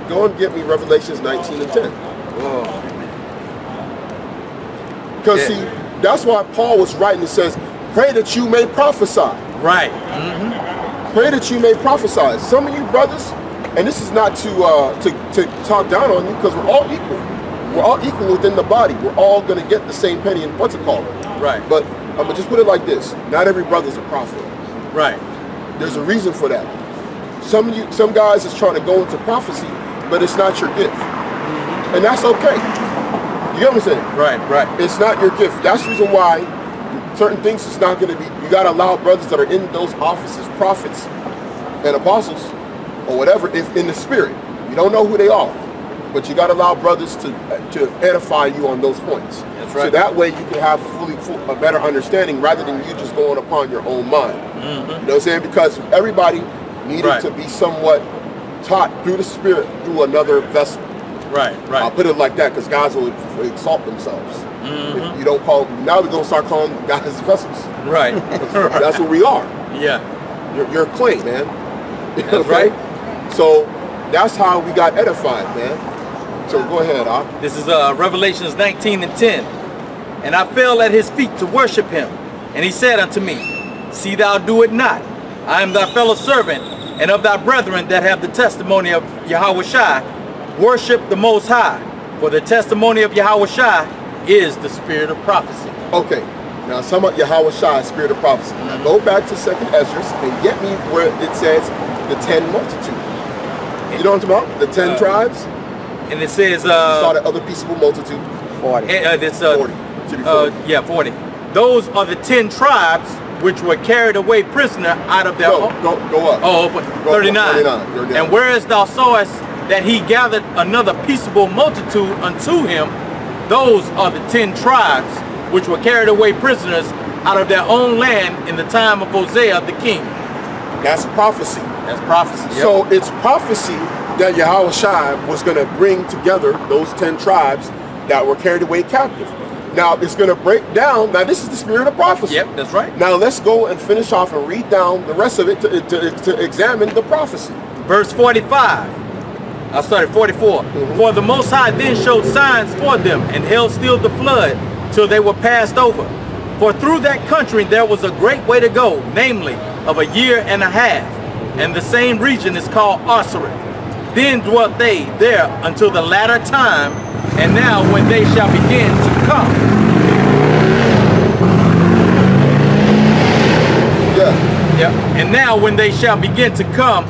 Go and get me Revelations 19 and 10. Because see, that's why Paul was writing. It says, "Pray that you may prophesy." Right. Pray that you may prophesy. Some of you brothers, and this is not to talk down on you, because we're all equal. We're all equal within the body. We're all going to get the same penny and what's it called? Right. But I'm gonna just put it like this: not every brother's a prophet. Right. There's a reason for that. Some guys is trying to go into prophecy, but it's not your gift, and that's okay. You get what I'm saying? Right. Right. It's not your gift. That's the reason why certain things is not going to be. You got to allow brothers that are in those offices, prophets and apostles, or whatever, if in the spirit. You don't know who they are, but you got to allow brothers to edify you on those points. That's right. So that way you can have a better understanding rather than you just going upon your own mind. You know what I'm saying? Because everybody needed to be somewhat taught through the spirit through another vessel. Right. Right. I'll put it like that because guys will exalt themselves. If you don't call, now we're gonna start calling guys vessels. Right. That's what we are. Yeah. You're a clay, man. That's right. So that's how we got edified, man. So go ahead, Ak. This is Revelations 19 and 10. And I fell at his feet to worship him. And he said unto me, See thou do it not. I am thy fellow servant, and of thy brethren that have the testimony of Yahawashi. Worship the Most High. For the testimony of Yahawashi is the spirit of prophecy. Okay. Now, some of Yahawashi, spirit of prophecy. Now, go back to 2nd Esdras and get me where it says the 10 multitude. You know what I'm talking about? The 10 tribes. And it says... saw the other peaceable multitude. 40. 40. Yeah, 40. Those are the 10 tribes which were carried away prisoner out of their... Go up. Oh, 39. 39. And whereas thou sawest that he gathered another peaceable multitude unto him, those are the 10 tribes which were carried away prisoners out of their own land in the time of Hosea the king. That's prophecy. That's prophecy. Yep. So it's prophecy that Yahawashi was going to bring together those 10 tribes that were carried away captive. Now it's going to break down. Now this is the spirit of prophecy. Yep, that's right. Now let's go and finish off and read down the rest of it to examine the prophecy. Verse 45. I started 44. For the Most High then showed signs for them and held still the flood till they were passed over. For through that country there was a great way to go, namely of a year and a half. And the same region is called Osiris. Then dwelt they there until the latter time, and now when they shall begin to come. And now when they shall begin to come,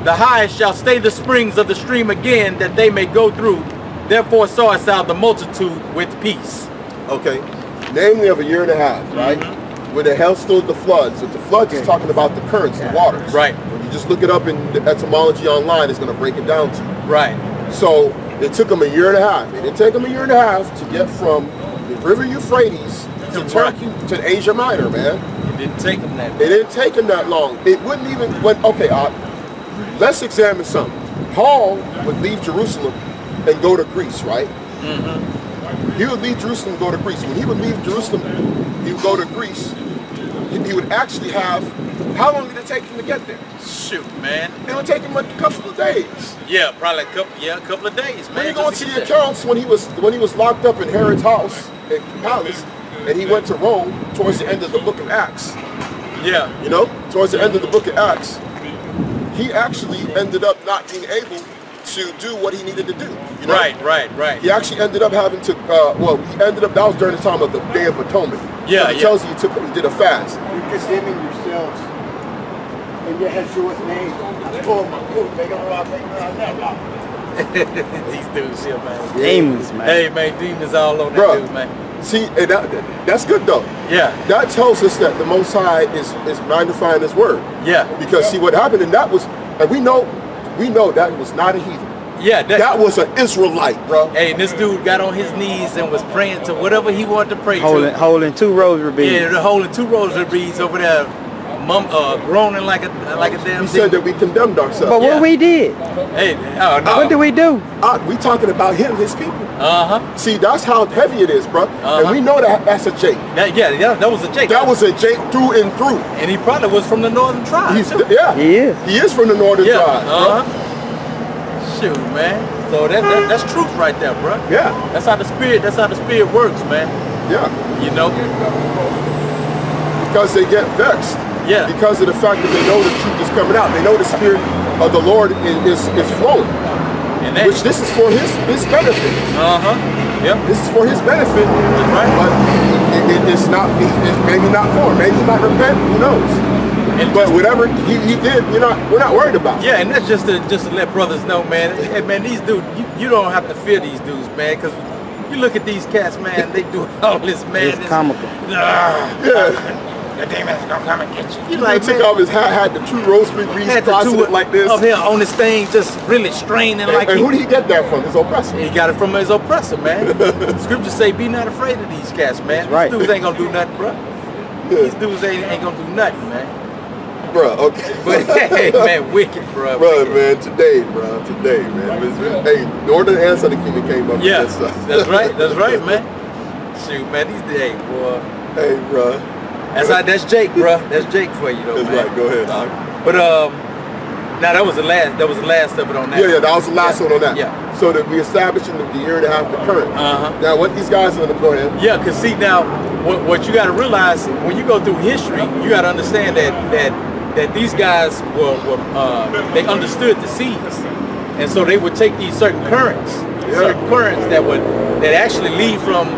the highest shall stay the springs of the stream again, that they may go through. Therefore sawest thou the multitude with peace. Okay. Namely of a year and a half, right? Where the hell stood the floods. If the floods is talking about the currents, the waters. Right. When you just look it up in the etymology online, it's going to break it down to you. Right. So it took them a year and a half. It didn't take them a year and a half to get from the river Euphrates to Turkey to Asia Minor, man. It didn't take them that long. It didn't take them that long. It wouldn't even, okay, let's examine something. Paul would leave Jerusalem and go to Greece, right? He would leave Jerusalem and go to Greece. When he would leave Jerusalem, he would go to Greece. He would actually have, how long did it take him to get there? Shoot, man. It would take him a couple of days. Yeah, probably a couple of days, man. When you go into the accounts, when he was locked up in Herod's house, in palace, and he went to Rome towards the end of the book of Acts. Yeah. You know, towards the end of the book of Acts, he actually ended up not being able to do what he needed to do. You know? Right. He actually ended up having to, that was during the time of the Day of Atonement. Yeah, It tells you he did a fast. You're condemning yourselves in Yeshua's name. Oh my God, make them rock. These dudes here, man. Demons, man. Hey, man, demons all on that dude, man. See, that's good though. Yeah. That tells us that the Most High is magnifying His word. Yeah. Because see what happened, and that was, and we know that was not a heathen. Yeah. That was an Israelite, bro. Hey, this dude got on his knees and was praying to whatever he wanted to pray to. Holding 2 rosary beads. Yeah, holding 2 rosary beads over there, groaning like a damn. He said that we condemned ourselves. But what we did? Hey, no. What did we do? We talking about him, his people. Uh-huh. See, that's how heavy it is, bro. And we know that's a Jake. That was a Jake. That was a Jake through and through. And he probably was from the northern tribe. He is. He is from the northern tribe, bro. Shoot, man. So that's truth right there, bro. Yeah. That's how the spirit works, man. Yeah. You know? Because they get vexed. Yeah. Because of the fact that they know the truth is coming out. They know the spirit of the Lord is flowing. And that, which this is for his benefit. Yep. This is for his benefit. That's right. But it's maybe not for him. Maybe he might repent. Who knows? But whatever he did, we're not worried about. Yeah, and that's just to let brothers know, man. Hey, man, these dudes, you don't have to fear these dudes, man, because you look at these cats, man. They do all this, man. It's comical. Yeah. The demon's gonna come and get you. You like took off his hat, had the two rosary beads crossing it like this. Up here on this thing, just really straining like. And who did he get that from? His oppressor. He got it from his oppressor, man. Scriptures say, "Be not afraid of these cats, man." That's right. These dudes ain't gonna do nothing, bro. Yeah. These dudes ain't gonna do nothing, man. Bruh, okay. But hey, man, wicked, bro. Bruh, man, today, man. Hey, the order to answer the kingdom came up. Yeah, that's right, man. Shoot, man, these days, boy. Hey, bruh. That's Jake, bro. That's Jake for you, though, That's man. right. Go ahead, dog. But now that was the last of it on that. Yeah, that was the last one on that. Yeah. So that we established in the year and a half the current. Now, what these guys are gonna go ahead. Yeah, cause see now, what you got to realize when you go through history, you got to understand that these guys they understood the seas, and so they would take these certain currents, that actually lead from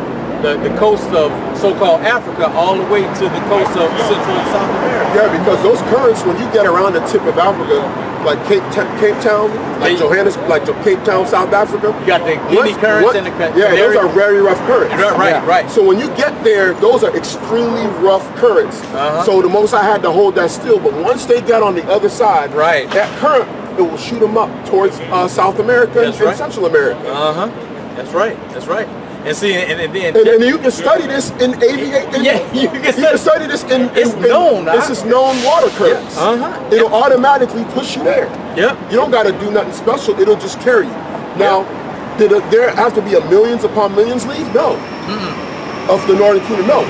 the coast of so-called Africa all the way to the coast of Central and South America. Yeah, because those currents, when you get around the tip of Africa, like Cape Town, like Johannesburg, like Cape Town, South Africa. You got the Guinea currents and the yeah, those are very rough currents. Right. So when you get there, those are extremely rough currents. So the Most High had to hold that still. But once they got on the other side, that current, it will shoot them up towards South America and Central America. That's right. And see, and then you can study this in aviation. Yeah, you can study this in known. This is known water currents. It'll automatically push you there. Yep. You don't got to do nothing special. It'll just carry you. Now, did there have to be a millions upon millions leave? No. Of the Northern Kingdom, no.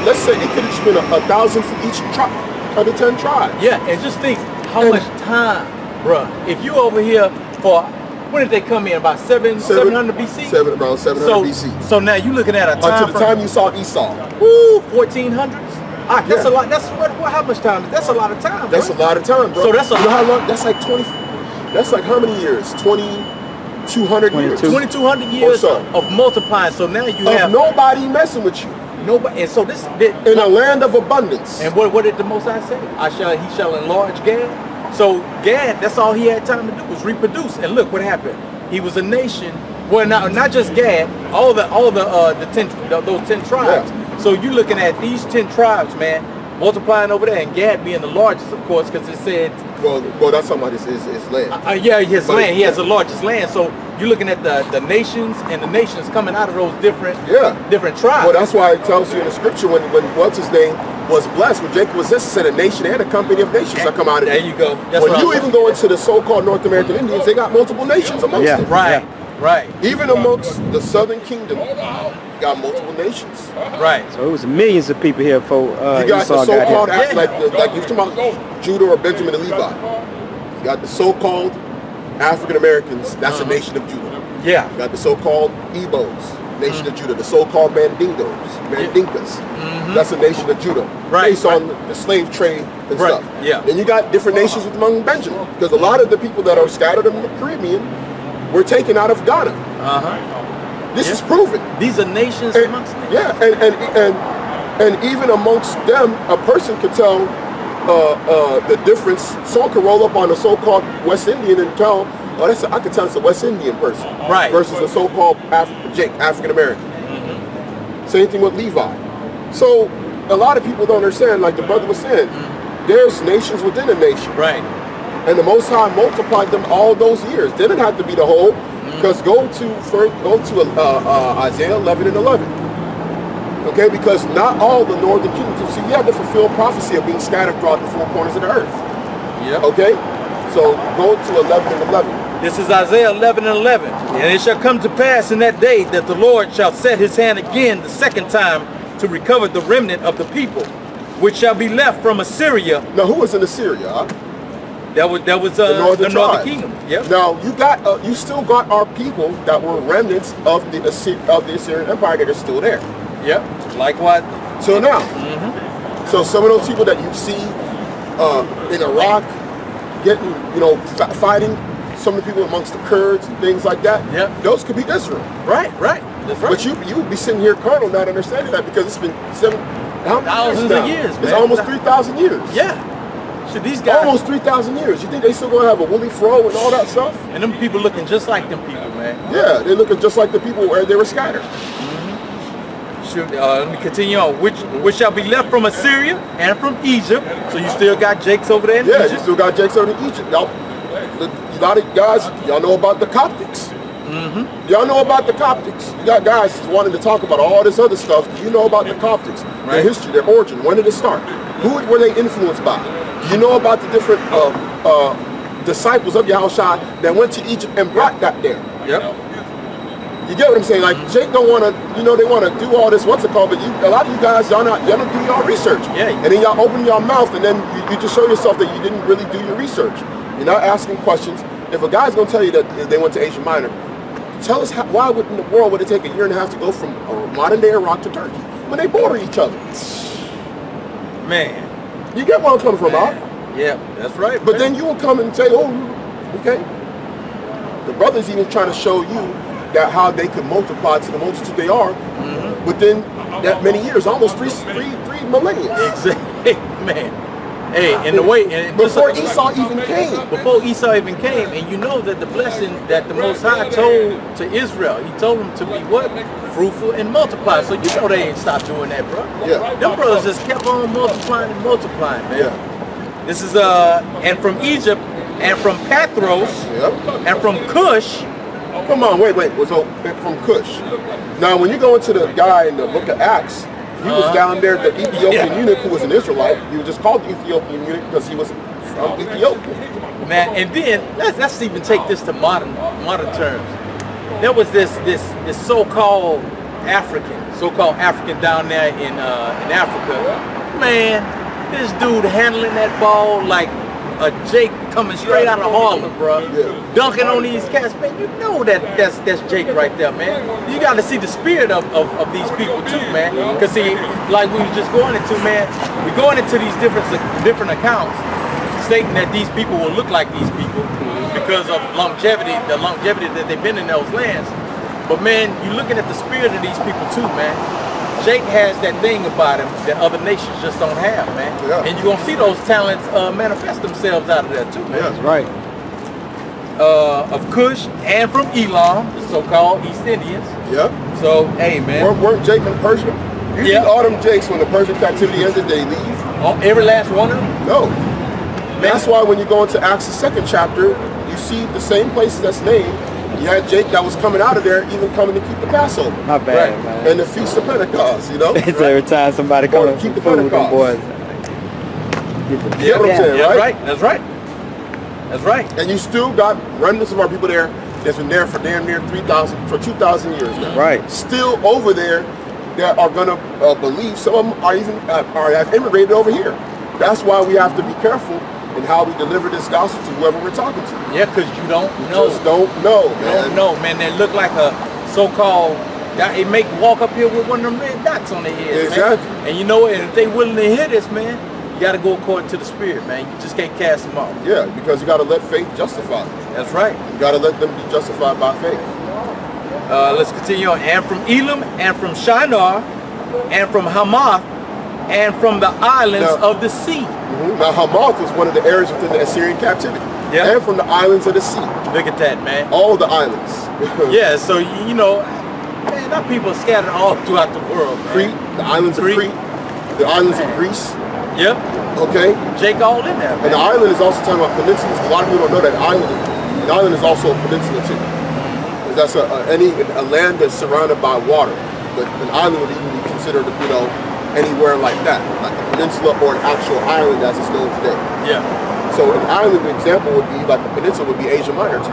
Let's say it could have been 1,000 for each tribe of the 10 tribes. Yeah, and just think how much time, bruh. If you over here for. When did they come in? About 700 BC? Around 700 BC. So now you're looking at a time. Until the time you saw Esau. Woo, 1400s? That's a lot. That's how much time? That's a lot of time. That's a lot of time, bro. So that's you know how long? That's like 20. That's like how many years? 2,200 years. 2,200 years of multiplying. So now you have nobody messing with you. Nobody. And so this in a land of abundance. And what did the Most High say? He shall enlarge Gad. So Gad, that's all he had time to do was reproduce. And look what happened. He was a nation. Well, not just Gad. All those 10 tribes. Yeah. So you're looking at these 10 tribes, man, multiplying over there, and Gad being the largest, of course, because it said. Well, that's talking about his land. His land. He has the largest land. So you're looking at the nations, and the nations coming out of those different tribes. Well, that's why it tells you in the scripture when what's his name was blessed, when Jacob was just said a nation, they had a company of nations that come out of it. There you go. That's when you even go into the so-called North American Indians, they got multiple nations amongst them. Right. Even amongst the Southern Kingdom, you got multiple nations. Right. So it was millions of people here for you got Esau the so-called like you're talking about Judah or Benjamin and Levi. You got the so-called African Americans. That's a nation of Judah. Yeah. You got the so-called Igbos, nation of Judah. The so-called Mandinkas. That's a nation of Judah, based on the slave trade and stuff. Yeah. Then you got different nations among Benjamin, because a lot of the people that are scattered in the Caribbean were taken out of Ghana. This is proven. These are nations amongst nations. Yeah, and even amongst them, a person could tell the difference. Someone could roll up on a so-called West Indian and tell, I could tell it's a West Indian person, versus a so-called African American. Same thing with Levi. So a lot of people don't understand, like the brother was saying, there's nations within a nation. Right. And the Most High multiplied them all those years. They didn't have to be the whole, because go to Isaiah 11 and 11. Okay, because not all the northern kingdoms, see, you have to fulfill prophecy of being scattered throughout the four corners of the earth. Yeah. Okay, so go to 11 and 11. This is Isaiah 11 and 11. And it shall come to pass in that day that the Lord shall set his hand again the second time to recover the remnant of the people, which shall be left from Assyria. Now, who was in Assyria? That was the northern kingdom. Yep. Now you still got our people that were remnants of the Assyrian Empire that are still there. Yep. Likewise. Till now. So some of those people that you see in Iraq getting, fighting, some of the people amongst the Kurds and things like that. Yep. Those could be Israel. Right. That's right. But you would be sitting here, Colonel, not understanding that because it's been thousands of years, man. It's almost 3,000 years. Yeah. So these guys almost 3,000 years. You think they still gonna have a woolly fro and all that stuff? And them people looking just like them people, man. Yeah, they're looking just like the people where they were scattered. Let me continue on. Which shall be left from Assyria and from Egypt. So you still got Jakes over there in Egypt? You still got Jakes over in Egypt. Y'all, a lot of guys, y'all know about the Coptics. Y'all know about the Coptics. You got guys wanting to talk about all this other stuff. You know about the Coptics, their history, their origin. When did it start? Who were they influenced by? You know about the different disciples of Yahawashi that went to Egypt and brought that there. Yep. You get what I'm saying? Like Jake don't want to, they want to do all this. What's it called? But a lot of you guys, y'all don't do your research. Yeah. And then y'all open your mouth, and then you just show yourself that you didn't really do your research. You're not asking questions. If a guy's gonna tell you that they went to Asia Minor, tell us why in the world would it take a year and a half to go from modern day Iraq to Turkey when they border each other? Man. You get where I'm coming from, Al? Yeah, that's right. But then you will come and say, oh, okay. The brother's even trying to show you that how they could multiply to the multitude they are within that many years, almost three millennia. Exactly, man. Hey, in the way, and before Esau even came. Before Esau even came, and you know that the blessing that the Most High told to Israel, he told them to be what? Fruitful and multiply. So you know they ain't stopped doing that, bro. Yeah. Them brothers just kept on multiplying and multiplying, man. Yeah. This is and from Egypt, and from Pathros, and from Cush. Come on, wait. So from Cush. Now, when you go into the guy in the book of Acts, he was down there, the Ethiopian eunuch who was an Israelite. He was just called the Ethiopian eunuch because he was from Ethiopia. Man, and then let's even take this to modern terms. There was this so-called African down there in Africa. Man, this dude handling that ball like a Jake coming straight out of Harlem, bro. Dunking on these cats, man. You know that's Jake right there, man. You got to see the spirit of these people too, man. Because see, like we were just going into, man, we're going into these different accounts stating that these people will look like these people because of longevity, the longevity that they've been in those lands. But man, you're looking at the spirit of these people too, man. Jake has that thing about him that other nations just don't have, man. Yeah. And you're going to see those talents manifest themselves out of there too, man. That's right. Of Cush and from Elam, the so-called East Indians. Yeah. So, hey, man. Weren't Jake and Persia? You see all them Jakes, when the Persian captivity ended, they leave? Oh, every last one of them? No. That's why when you go into Acts the 2nd chapter, you see the same places that's named. You had Jake that was coming out of there, even coming to keep the Passover. My bad, man. And the Feast of Pentecost, It's every time somebody comes to keep the food, them boys. You get what I'm saying, right? That's right. That's right. And you still got remnants of our people there that's been there for damn near 2,000 years now. Right. Still over there that are going to believe. Some of them are even have immigrated over here. That's why we have to be careful in how we deliver this gospel to whoever we're talking to. Yeah, because you don't know. Just don't know, man. You don't know, man. They look like a so-called, it make walk up here with one of them red dots on their head. Exactly. Man. And you know what? If they willing to hear this, man, you got to go according to the spirit, man. You just can't cast them off. Yeah, because you got to let faith justify them. That's right. You got to let them be justified by faith. Let's continue on. And from Elam, and from Shinar, and from Hamath, and from the islands of the sea. Now Hamath was one of the areas within the Assyrian captivity. Yeah. And from the islands of the sea. Look at that, man. All the islands. Yeah, so you know, man, our people are scattered all throughout the world, man. Crete, the islands of Crete, the islands of Greece. Yep. Okay. Jake all in there, man. And the island is also talking about peninsulas. A lot of people don't know that the island is also a peninsula too. That's a land that's surrounded by water. But an island would even be considered, anywhere like that, like a peninsula or an actual island as it's known today. Yeah. So an island example would be like the peninsula would be Asia Minor too.